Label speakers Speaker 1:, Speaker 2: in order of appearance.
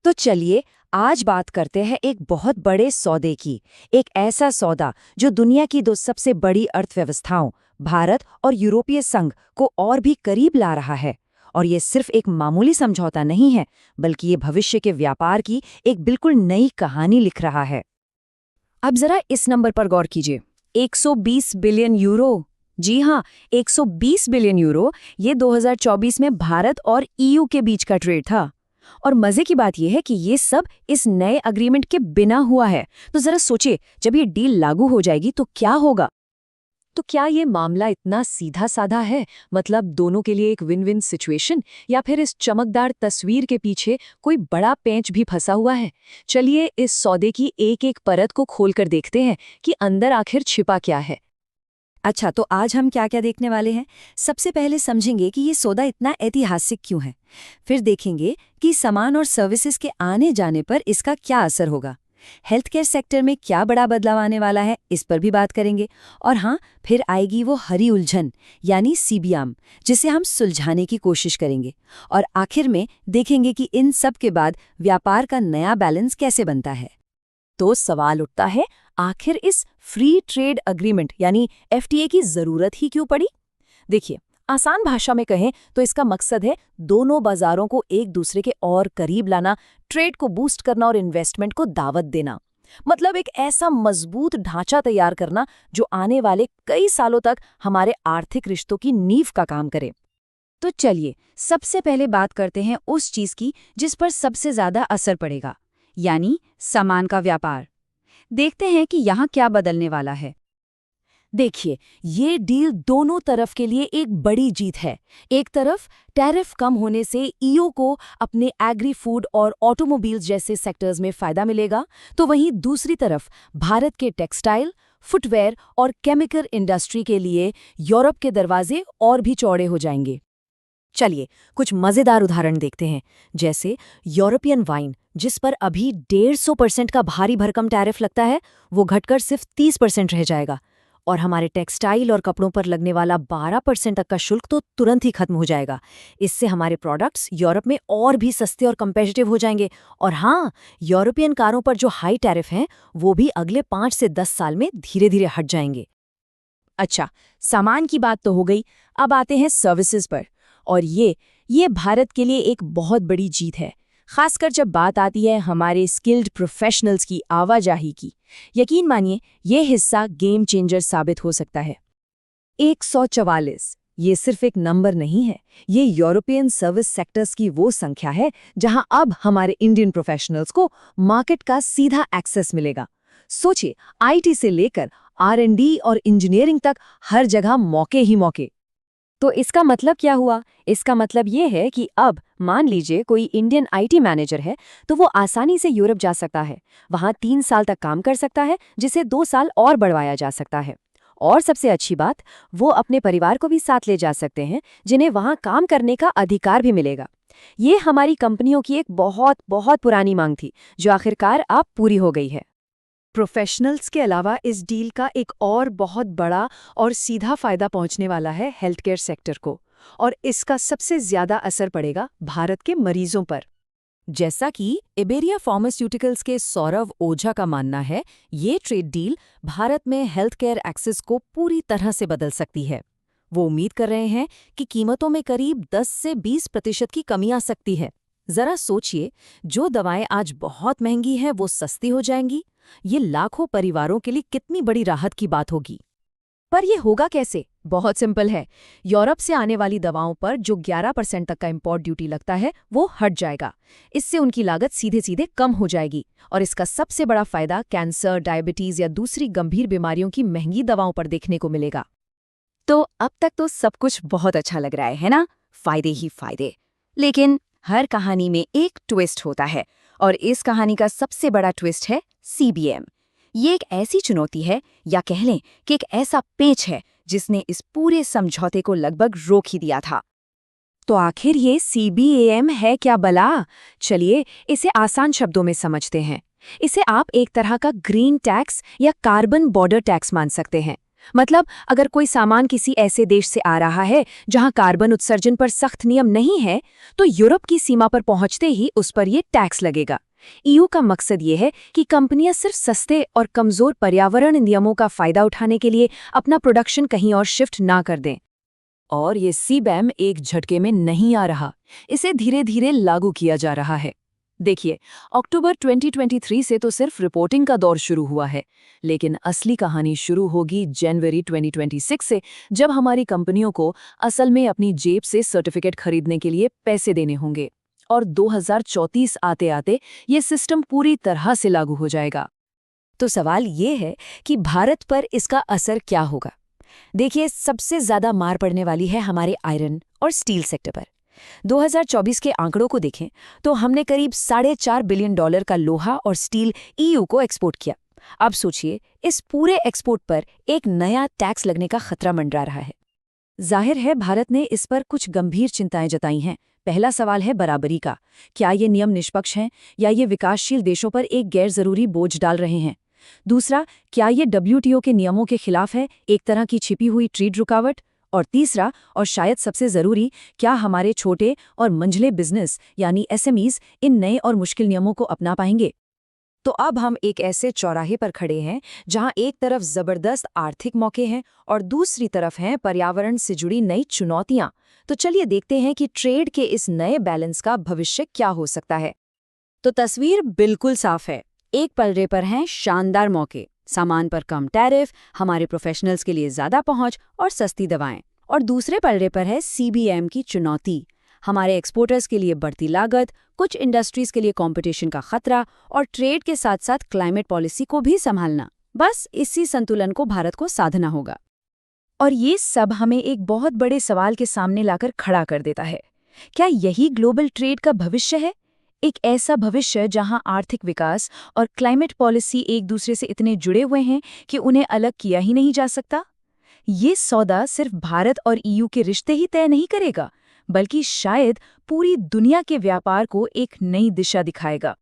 Speaker 1: तो चलिए आज बात करते हैं एक बहुत बड़े सौदे की। एक ऐसा सौदा जो दुनिया की दो सबसे बड़ी अर्थव्यवस्थाओं भारत और यूरोपीय संघ को और भी करीब ला रहा है। और ये सिर्फ एक मामूली समझौता नहीं है, बल्कि ये भविष्य के व्यापार की एक बिल्कुल नई कहानी लिख रहा है। अब जरा इस नंबर पर गौर कीजिए, 120 बिलियन यूरो। जी हाँ, 120 बिलियन यूरो। ये 2024 में भारत और ईयू के बीच का ट्रेड था। और मजे की बात यह है कि ये सब इस नए अग्रीमेंट के बिना हुआ है। तो जरा सोचिए, जब ये डील लागू हो जाएगी तो क्या होगा। तो क्या ये मामला इतना सीधा साधा है, मतलब दोनों के लिए एक विन विन सिचुएशन, या फिर इस चमकदार तस्वीर के पीछे कोई बड़ा पेंच भी फंसा हुआ है? चलिए इस सौदे की एक एक परत को खोलकर देखते हैं कि अंदर आखिर छिपा क्या है। अच्छा, तो आज हम क्या क्या देखने वाले हैं। सबसे पहले समझेंगे कि ये सौदा इतना ऐतिहासिक क्यों है। फिर देखेंगे कि सामान और सर्विसेज के आने जाने पर इसका क्या असर होगा। हेल्थ केयर सेक्टर में क्या बड़ा बदलाव आने वाला है, इस पर भी बात करेंगे। और हाँ, फिर आएगी वो हरी उलझन यानी सीबियाम, जिसे हम सुलझाने की कोशिश करेंगे। और आखिर में देखेंगे कि इन सब के बाद व्यापार का नया बैलेंस कैसे बनता है। तो सवाल उठता है, आखिर इस फ्री ट्रेड अग्रीमेंट यानी एफटीए की जरूरत ही क्यों पड़ी? देखिए, आसान भाषा में कहें तो इसका मकसद है दोनों बाजारों को एक दूसरे के और करीब लाना, ट्रेड को बूस्ट करना और इन्वेस्टमेंट को दावत देना। मतलब एक ऐसा मजबूत ढांचा तैयार करना जो आने वाले कई सालों तक हमारे आर्थिक रिश्तों की नींव का काम करे। तो चलिए सबसे पहले बात करते हैं उस चीज की जिस पर सबसे ज्यादा असर पड़ेगा, यानी सामान का व्यापार। देखते हैं कि यहाँ क्या बदलने वाला है। देखिए, ये डील दोनों तरफ के लिए एक बड़ी जीत है। एक तरफ टैरिफ कम होने से ईयू को अपने एग्री फूड और ऑटोमोबाइल्स जैसे सेक्टर्स में फायदा मिलेगा, तो वहीं दूसरी तरफ भारत के टेक्सटाइल, फुटवेयर और केमिकल इंडस्ट्री के लिए यूरोप के दरवाजे और भी चौड़े हो जाएंगे। चलिए कुछ मजेदार उदाहरण देखते हैं, जैसे यूरोपियन वाइन, जिस पर अभी 150% का भारी भरकम टैरिफ लगता है, वो घटकर सिर्फ 30% रह जाएगा। और हमारे टेक्सटाइल और कपड़ों पर लगने वाला 12% तक का शुल्क तो तुरंत ही खत्म हो जाएगा। इससे हमारे प्रोडक्ट्स यूरोप में और भी सस्ते और कंपेटिटिव हो जाएंगे। और हाँ, यूरोपियन कारों पर जो हाई टैरिफ हैं, वो भी अगले 5 से 10 साल में धीरे धीरे हट जाएंगे। अच्छा, सामान की बात तो हो गई, अब आते हैं सर्विसेज पर। और ये भारत के लिए एक बहुत बड़ी जीत है, खासकर जब बात आती है हमारे स्किल्ड प्रोफेशनल्स की आवाजाही की। यकीन मानिए, ये हिस्सा गेम चेंजर साबित हो सकता है। 144 ये सिर्फ एक नंबर नहीं है, ये यूरोपियन सर्विस सेक्टर्स की वो संख्या है जहां अब हमारे इंडियन प्रोफेशनल्स को मार्केट का सीधा एक्सेस मिलेगा। सोचिए, आईटी से लेकर आर&डी और इंजीनियरिंग तक हर जगह मौके ही मौके। तो इसका मतलब क्या हुआ? इसका मतलब ये है कि अब मान लीजिए कोई इंडियन आईटी मैनेजर है, तो वो आसानी से यूरोप जा सकता है, वहाँ 3 साल तक काम कर सकता है, जिसे 2 साल और बढ़वाया जा सकता है। और सबसे अच्छी बात, वो अपने परिवार को भी साथ ले जा सकते हैं, जिन्हें वहाँ काम करने का अधिकार भी मिलेगा। ये हमारी कंपनियों की एक बहुत बहुत पुरानी मांग थी, जो आखिरकार अब पूरी हो गई है। प्रोफेशनल्स के अलावा इस डील का एक और बहुत बड़ा और सीधा फायदा पहुंचने वाला है हेल्थ केयर सेक्टर को, और इसका सबसे ज्यादा असर पड़ेगा भारत के मरीजों पर। जैसा कि इबेरिया फार्मास्यूटिकल्स के सौरव ओझा का मानना है, ये ट्रेड डील भारत में हेल्थ केयर एक्सेस को पूरी तरह से बदल सकती है। वो उम्मीद कर रहे हैं कि कीमतों में करीब 10 से 20% की कमी आ सकती है। जरा सोचिए, जो दवाएं आज बहुत महंगी हैं वो सस्ती हो जाएंगी। ये लाखों परिवारों के लिए कितनी बड़ी राहत की बात होगी। पर यह होगा कैसे? बहुत सिंपल है। यूरोप से आने वाली दवाओं पर जो 11% तक का इंपोर्ट ड्यूटी लगता है, वो हट जाएगा। इससे उनकी लागत सीधे सीधे कम हो जाएगी। और इसका सबसे बड़ा फायदा कैंसर, डायबिटीज या दूसरी गंभीर बीमारियों की महंगी दवाओं पर देखने को मिलेगा। तो अब तक तो सब कुछ बहुत अच्छा लग रहा है ना? फायदे ही फायदे। लेकिन हर कहानी में एक ट्विस्ट होता है, और इस कहानी का सबसे बड़ा ट्विस्ट है सीबीएम। ये एक ऐसी चुनौती है, या कह लें कि एक ऐसा पेंच है जिसने इस पूरे समझौते को लगभग रोक ही दिया था। तो आखिर ये सीबीएम है क्या भला? चलिए इसे आसान शब्दों में समझते हैं। इसे आप एक तरह का ग्रीन टैक्स या कार्बन बॉर्डर टैक्स मान सकते हैं। मतलब अगर कोई सामान किसी ऐसे देश से आ रहा है जहां कार्बन उत्सर्जन पर सख्त नियम नहीं है, तो यूरोप की सीमा पर पहुंचते ही उस पर ये टैक्स लगेगा। ईयू का मकसद ये है कि कंपनियां सिर्फ सस्ते और कमजोर पर्यावरण नियमों का फायदा उठाने के लिए अपना प्रोडक्शन कहीं और शिफ्ट ना कर दें। और ये सीबैम एक झटके में नहीं आ रहा, इसे धीरे धीरे लागू किया जा रहा है। देखिए, अक्टूबर 2023 से तो सिर्फ रिपोर्टिंग का दौर शुरू हुआ है, लेकिन असली कहानी शुरू होगी जनवरी 2026 से, जब हमारी कंपनियों को असल में अपनी जेब से सर्टिफिकेट खरीदने के लिए पैसे देने होंगे। और 2034 आते आते ये सिस्टम पूरी तरह से लागू हो जाएगा। तो सवाल ये है कि भारत पर इसका असर क्या होगा? देखिए, सबसे ज्यादा मार पड़ने वाली है हमारे आयरन और स्टील सेक्टर पर। 2024 के आंकड़ों को देखें तो हमने करीब $4.5 बिलियन का लोहा और स्टील ईयू को एक्सपोर्ट किया। अब सोचिए, इस पूरे एक्सपोर्ट पर एक नया टैक्स लगने का खतरा मंडरा रहा है। जाहिर है भारत ने इस पर कुछ गंभीर चिंताएं जताई हैं। पहला सवाल है बराबरी का। क्या ये नियम निष्पक्ष हैं या ये विकासशील देशों पर एक गैर जरूरी बोझ डाल रहे हैं? दूसरा, क्या ये WTO के नियमों के खिलाफ है, एक तरह की छिपी हुई ट्रेड रुकावट? और तीसरा, और शायद सबसे जरूरी, क्या हमारे छोटे और मंझले बिजनेस यानी SMEs इन नए और मुश्किल नियमों को अपना पाएंगे? तो अब हम एक ऐसे चौराहे पर खड़े हैं जहां एक तरफ जबरदस्त आर्थिक मौके हैं और दूसरी तरफ हैं पर्यावरण से जुड़ी नई चुनौतियां। तो चलिए देखते हैं कि ट्रेड के इस नए बैलेंस का भविष्य क्या हो सकता है। तो तस्वीर बिल्कुल साफ है। एक पलड़े पर हैं शानदार मौके, सामान पर कम टैरिफ, हमारे प्रोफेशनल्स के लिए ज्यादा पहुंच और सस्ती दवाएं। और दूसरे पलड़े पर है CBM की चुनौती, हमारे एक्सपोर्टर्स के लिए बढ़ती लागत, कुछ इंडस्ट्रीज के लिए कंपटीशन का खतरा और ट्रेड के साथ साथ क्लाइमेट पॉलिसी को भी संभालना। बस इसी संतुलन को भारत को साधना होगा। और ये सब हमें एक बहुत बड़े सवाल के सामने लाकर खड़ा कर देता है। क्या यही ग्लोबल ट्रेड का भविष्य है? एक ऐसा भविष्य जहां आर्थिक विकास और क्लाइमेट पॉलिसी एक दूसरे से इतने जुड़े हुए हैं कि उन्हें अलग किया ही नहीं जा सकता? ये सौदा सिर्फ भारत और ईयू के रिश्ते ही तय नहीं करेगा, बल्कि शायद पूरी दुनिया के व्यापार को एक नई दिशा दिखाएगा।